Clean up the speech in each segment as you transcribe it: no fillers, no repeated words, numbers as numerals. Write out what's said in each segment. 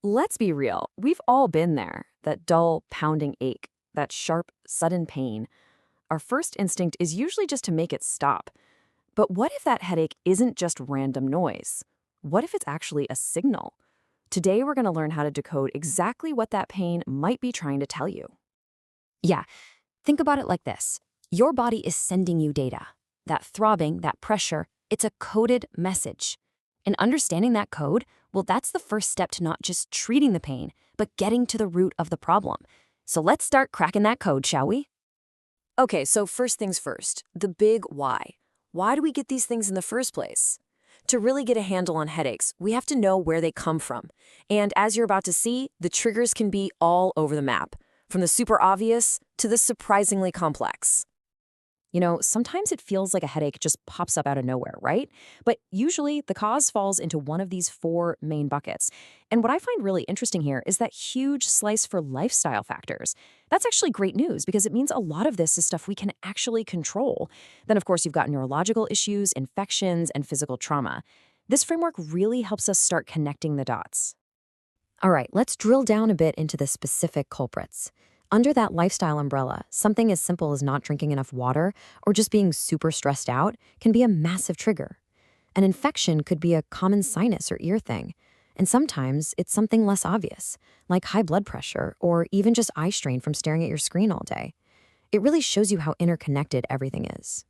Let's be real, we've all been there. That dull, pounding ache, that sharp, sudden pain. Our first instinct is usually just to make it stop. But what if that headache isn't just random noise? What if it's actually a signal? Today, we're going to learn how to decode exactly what that pain might be trying to tell you. Yeah, think about it like this. Your body is sending you data. That throbbing, that pressure, it's a coded message. And understanding that code, well, that's the first step to not just treating the pain, but getting to the root of the problem. So let's start cracking that code, shall we? Okay, so first things first, the big why. Why do we get these things in the first place? To really get a handle on headaches, we have to know where they come from. And as you're about to see, the triggers can be all over the map, from the super obvious to the surprisingly complex. Sometimes it feels like a headache just pops up out of nowhere, right? But usually the cause falls into one of these four main buckets. And what I find really interesting here is that huge slice for lifestyle factors. That's actually great news because it means a lot of this is stuff we can actually control. Then, of course, you've got neurological issues, infections, and physical trauma. This framework really helps us start connecting the dots. All right, let's drill down a bit into the specific culprits. Under that lifestyle umbrella, something as simple as not drinking enough water or just being super stressed out can be a massive trigger. An infection could be a common sinus or ear thing, and sometimes it's something less obvious, like high blood pressure or even just eye strain from staring at your screen all day. It really shows you how interconnected everything is.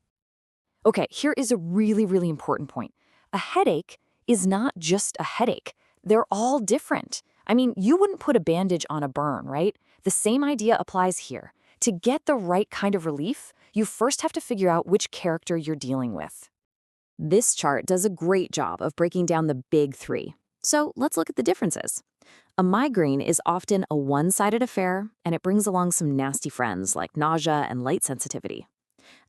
Okay, here is a really important point. A headache is not just a headache. They're all different. I mean, you wouldn't put a bandage on a burn, right? The same idea applies here. To get the right kind of relief, you first have to figure out which character you're dealing with. This chart does a great job of breaking down the big three. So let's look at the differences. A migraine is often a one-sided affair, and it brings along some nasty friends like nausea and light sensitivity.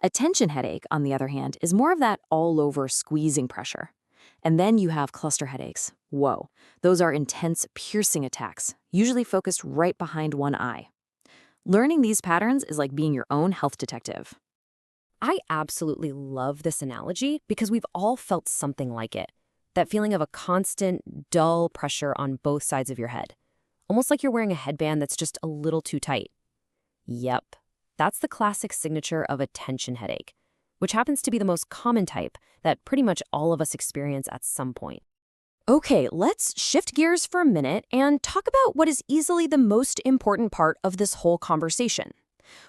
A tension headache, on the other hand, is more of that all-over squeezing pressure. And then you have cluster headaches. Whoa, those are intense, piercing attacks, usually focused right behind one eye. Learning these patterns is like being your own health detective. I absolutely love this analogy because we've all felt something like it. That feeling of a constant, dull pressure on both sides of your head. Almost like you're wearing a headband that's just a little too tight. Yep, that's the classic signature of a tension headache, which happens to be the most common type that pretty much all of us experience at some point. Okay, let's shift gears for a minute and talk about what is easily the most important part of this whole conversation.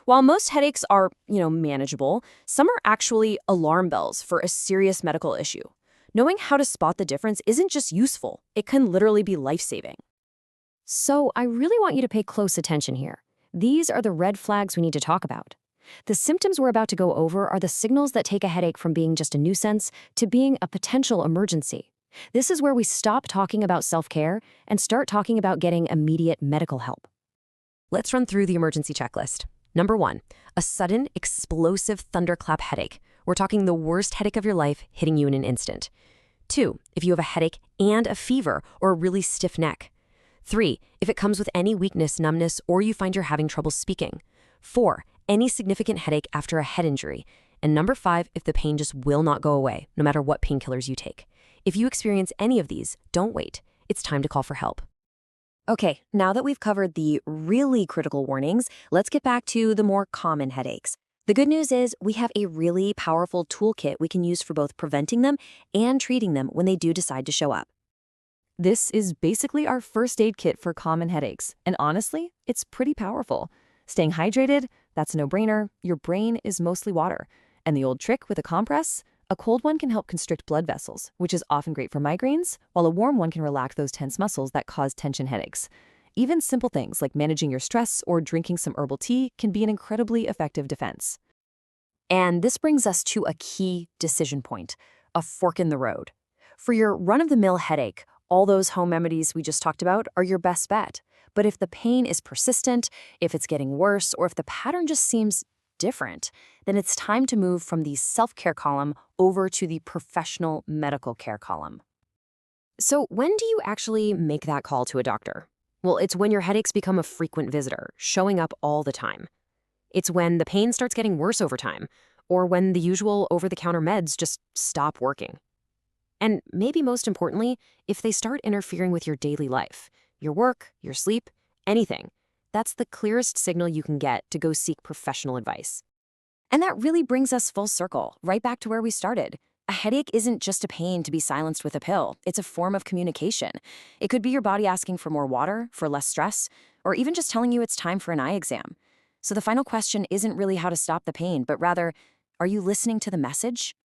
While most headaches are, manageable, some are actually alarm bells for a serious medical issue. Knowing how to spot the difference isn't just useful, it can literally be life-saving. So I really want you to pay close attention here. These are the red flags we need to talk about. The symptoms we're about to go over are the signals that take a headache from being just a nuisance to being a potential emergency. This is where we stop talking about self-care and start talking about getting immediate medical help. Let's run through the emergency checklist. Number 1, a sudden, explosive thunderclap headache. We're talking the worst headache of your life hitting you in an instant. 2, if you have a headache and a fever or a really stiff neck. 3, if it comes with any weakness, numbness, or you find you're having trouble speaking. 4, any significant headache after a head injury. And number 5, if the pain just will not go away, no matter what painkillers you take. If you experience any of these, don't wait. It's time to call for help. Okay, now that we've covered the really critical warnings, let's get back to the more common headaches. The good news is we have a really powerful toolkit we can use for both preventing them and treating them when they do decide to show up. This is basically our first aid kit for common headaches, and honestly, it's pretty powerful. Staying hydrated, that's a no-brainer. Your brain is mostly water. And the old trick with a compress? A cold one can help constrict blood vessels, which is often great for migraines, while a warm one can relax those tense muscles that cause tension headaches. Even simple things like managing your stress or drinking some herbal tea can be an incredibly effective defense. And this brings us to a key decision point, a fork in the road. For your run-of-the-mill headache, all those home remedies we just talked about are your best bet. But if the pain is persistent, if it's getting worse, or if the pattern just seems different, then it's time to move from the self-care column over to the professional medical care column. So when do you actually make that call to a doctor? Well, it's when your headaches become a frequent visitor, showing up all the time. It's when the pain starts getting worse over time, or when the usual over-the-counter meds just stop working. And maybe most importantly, if they start interfering with your daily life, your work, your sleep, anything. That's the clearest signal you can get to go seek professional advice. And that really brings us full circle, right back to where we started. A headache isn't just a pain to be silenced with a pill. It's a form of communication. It could be your body asking for more water, for less stress, or even just telling you it's time for an eye exam. So the final question isn't really how to stop the pain, but rather, are you listening to the message?